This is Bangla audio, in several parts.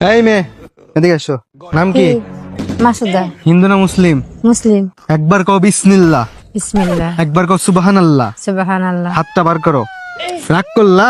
এই মেয়ে, এদিকে এসো। নাম কি? মাসুদা। হিন্দু না মুসলিম? মুসলিম। একবার কও বিসমিল্লাহ। বিসমিল্লাহ। একবার কও সুবহানাল্লাহ। সুবহানাল্লাহ। হাতটা বার করো। রাগ করলা?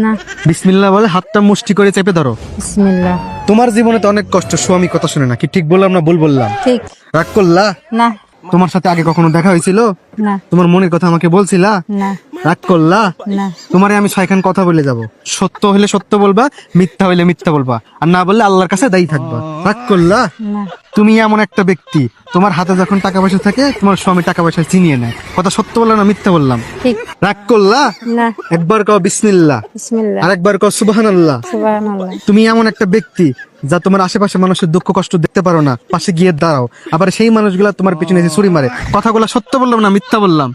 না। বিসমিল্লাহ বলে হাতটা মুষ্টি করে চেপে ধরো। বিসমিল্লাহ। তোমার জীবনে তো অনেক কষ্ট, স্বামী কথা শুনে না। কি ঠিক বললাম না ভুল বললাম? ঠিক। রাগ করলা? না। তোমার সাথে আগে কখনো দেখা হয়েছিল? না। তোমার মনের কথা আমাকে বলছিলা? না। রাগ করলা? না। তোমারে আমি 6খান কথা বলে যাব। সত্য হইলে সত্য বলবা, মিথ্যা হইলে মিথ্যা বলবা, আর না বললে আল্লাহর কাছে দায়ী থাকবা। রাগ করলা? না। তুমি এমন একটা ব্যক্তি, তোমার হাতে যখন টাকা পয়সা থাকে তোমার স্বামী টাকা পয়সা চিনিয়ে নেয়। কথা সত্য বললাম না মিথ্যা বললাম? ঠিক। রাগ করলা? না। একবার কও বিসমিল্লাহ। বিসমিল্লাহ। আর একবার কও সুবহানাল্লাহ। সুবহানাল্লাহ। তুমি এমন একটা ব্যক্তি যা তোমার আশেপাশে মানুষের দুঃখ কষ্ট দেখতে পারো না, পাশে গিয়ে দাঁড়াও, আবার সেই মানুষগুলা তোমার পিছনে এসে ছুরি মারে। কথাগুলো সত্য বললাম না মিথ্যা বললাম?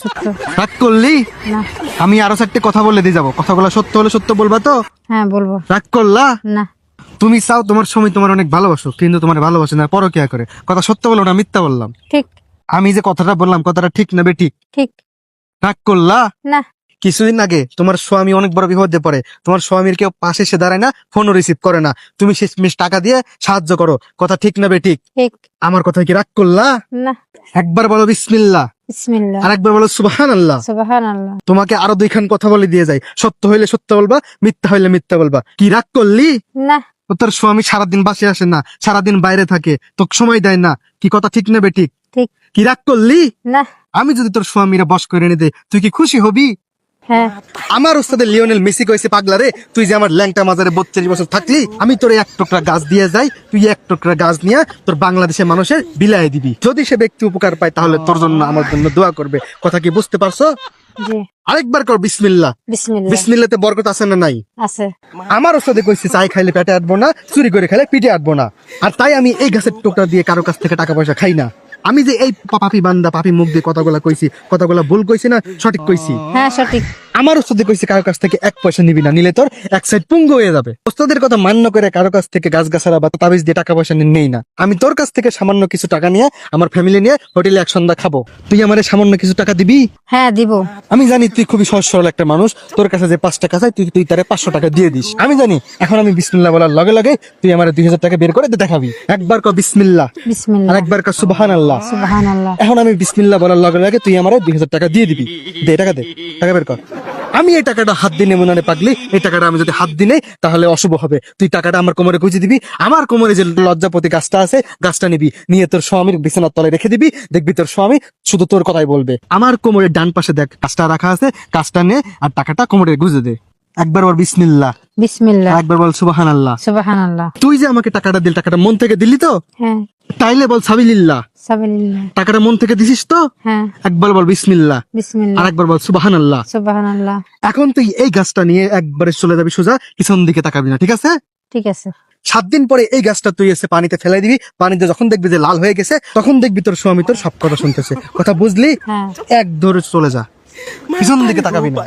সত্য। রাগ করলি? না। আমি আরো 4টে কথা বলে দিয়ে যাবো, কথাগুলো সত্য হলে সত্য বলবা তো? হ্যাঁ বলবো। রাগ করলা? না। তুমি চাও তোমার স্বামী তোমার অনেক ভালোবাসো, কিন্তু তোমার ভালোবাসে না, পরকিয়া করে। কথা সত্য বলো না মিথ্যা বললাম? ঠিক। আমি যে কথাটা বললাম কথাটা ঠিক না বেঠিক? ঠিক। রাগ করলা? না। কিছুদিন আগে তোমার স্বামী অনেক বড় বিপদে পড়ে, তোমার স্বামীর কেউ পাশে এসে দাঁড়ায় না, ফোনও রিসিভ করে না, তুমি শেষমেশ টাকা দিয়ে সাহায্য করো। কথা ঠিক না বেঠিক? ঠিক। আমার কথা কি রাগ করলা? না। একবার বলো বিসমিল্লাহ। বিসমিল্লাহ। আর একবার বলো সুবহানাল্লাহ। সুবহানাল্লাহ। তোমাকে আরো 2খান কথা বলে দিয়ে যাই, সত্য হইলে সত্য বলবা, মিথ্যা হইলে মিথ্যা বলবা। কি রাগ করলি? না। তোর স্বামী সারাদিন বাসে আসে না, সারাদিন বাইরে থাকে, তোকে সময় দেয় না। কি কথা ঠিক না বেঠিক? ঠিক। কি রাগ করলি? না। আমি যদি তোর স্বামীরা বস করে এনে দেয় তুই কি খুশি হবি? হ্যাঁ। আমার ওস্তাদের লিওনেল মেসি কইছে পাগলা রে, তুই যে আমার ল্যাংটা মাজারে 32 বছর থাকলি, আমি তোর 1 টুকরা গাছ দিয়ে যাই, তুই 1 টুকরা গাছ নিয়ে তোর বাংলাদেশের মানুষের বিলায় দিবি। যদি সে ব্যক্তি উপকার পায় তাহলে তোর জন্য আমার জন্য দোয়া করবে। কথা কি বুঝতে পারছো? জি। আরেকবার কর বিসমিল্লাহ। বিসমিল্লাহ। বিসমিল্লাতে বরকত আছে না নাই? আছে। আমার ওস্তাদে কইছে চাই খাইলে পেটে আটবো না, চুরি করে খাইলে পিঠে আটবো না। আর তাই আমি এই গাছের টুকরা দিয়ে কারো কাছ থেকে টাকা পয়সা খাই না। আমি যে এই পাপি বান্দা পাপি মুখ দিয়ে কথাগুলা কইছি, কথাগুলা ভুল কইছি না সঠিক কইছি? হ্যাঁ সঠিক। আমার ওস্তাদে কইছে কারো কাছ থেকে 1 পয়সা নিবি না, নিলে তোর এক সাইড পুঙ্গু হয়ে যাবে। ওস্তাদের কথা মান্য করে কারো কাছ থেকে গাছ গাছারা বা তাবিজ দিয়ে টাকা পয়সা নেই না। আমি তোর কাছ থেকে সামান্য কিছু টাকা নিয়ে আমার ফ্যামিলি নিয়ে হোটেলে এক সন্ধ্যা খাবো, তুই আমারে সামান্য কিছু টাকা দিবি? হ্যাঁ দিব। আমি জানি তুই খুবই সহজ সরল একটা মানুষ, তোর কাছে যে 5 টাকা চাই তুই তারে 500 টাকা দিয়ে দিস। আমি জানি এখন আমি বিসমিল্লাহ বলার লগে লগে তুই আমার 2000 টাকা বের করে দেখাবি। একবার কর বিসমিল্লাহ। আর বিসমিল্লাহ। একবার কর সুবহানাল্লাহ। সুবহানাল্লাহ। এখন আমি বিসমিল্লাহ বলার লগে লগে তুই আমার 2000 টাকা দিয়ে দিবি। দে টাকা, দে টাকা বের কর। আমি এই টাকাটা হাত দিয়ে নেবো না রে পাগলি, এই টাকাটা আমি যদি হাত দিই নেই তাহলে অশুভ হবে। তুই টাকাটা আমার কোমরে গুঁজে দিবি, আমার কোমরে যে লজ্জাপতি গাছটা আছে গাছটা নিবি, নিয়ে তোর স্বামীর বিছানার তলায় রেখে দিবি। দেখবি তোর স্বামী শুধু তোর কথাই বলবে। আমার কোমরের ডান পাশে দেখ গাছটা রাখা আছে, গাছটা নে আর টাকাটা কোমরে গুঁজে দে। একবার বল বিসমিল্লাহ। বিসমিল্লাহ। একবার বল সুবহানাল্লাহ। সুবহানাল্লাহ। তুই যে আমাকে টাকাটা দিলি, টাকাটা মন থেকে দিলি তো? হ্যাঁ। তাইলে বল সাবিলিল্লাহ। সাবিলিল্লাহ। টাকাটা মন থেকে দিছিস তো? হ্যাঁ। একবার বল বিসমিল্লাহ। বিসমিল্লাহ। আর একবার বল সুবহানাল্লাহ। সুবহানাল্লাহ। এখন তুই এই গাছটা নিয়ে একবারে চলে যাবি সোজা, পিছন দিকে তাকাবি না, ঠিক আছে? ঠিক আছে। 7 দিন পরে এই গাছটা তুই এসে পানিতে ফেলাই দিবি। পানিতে যখন দেখবি যে লাল হয়ে গেছে তখন দেখবি তোর স্বামী তোর সব কথা শুনতেছে। কথা বুঝলি? হ্যাঁ। এক ধরে চলে যা, পিছন দিকে তাকাবি না।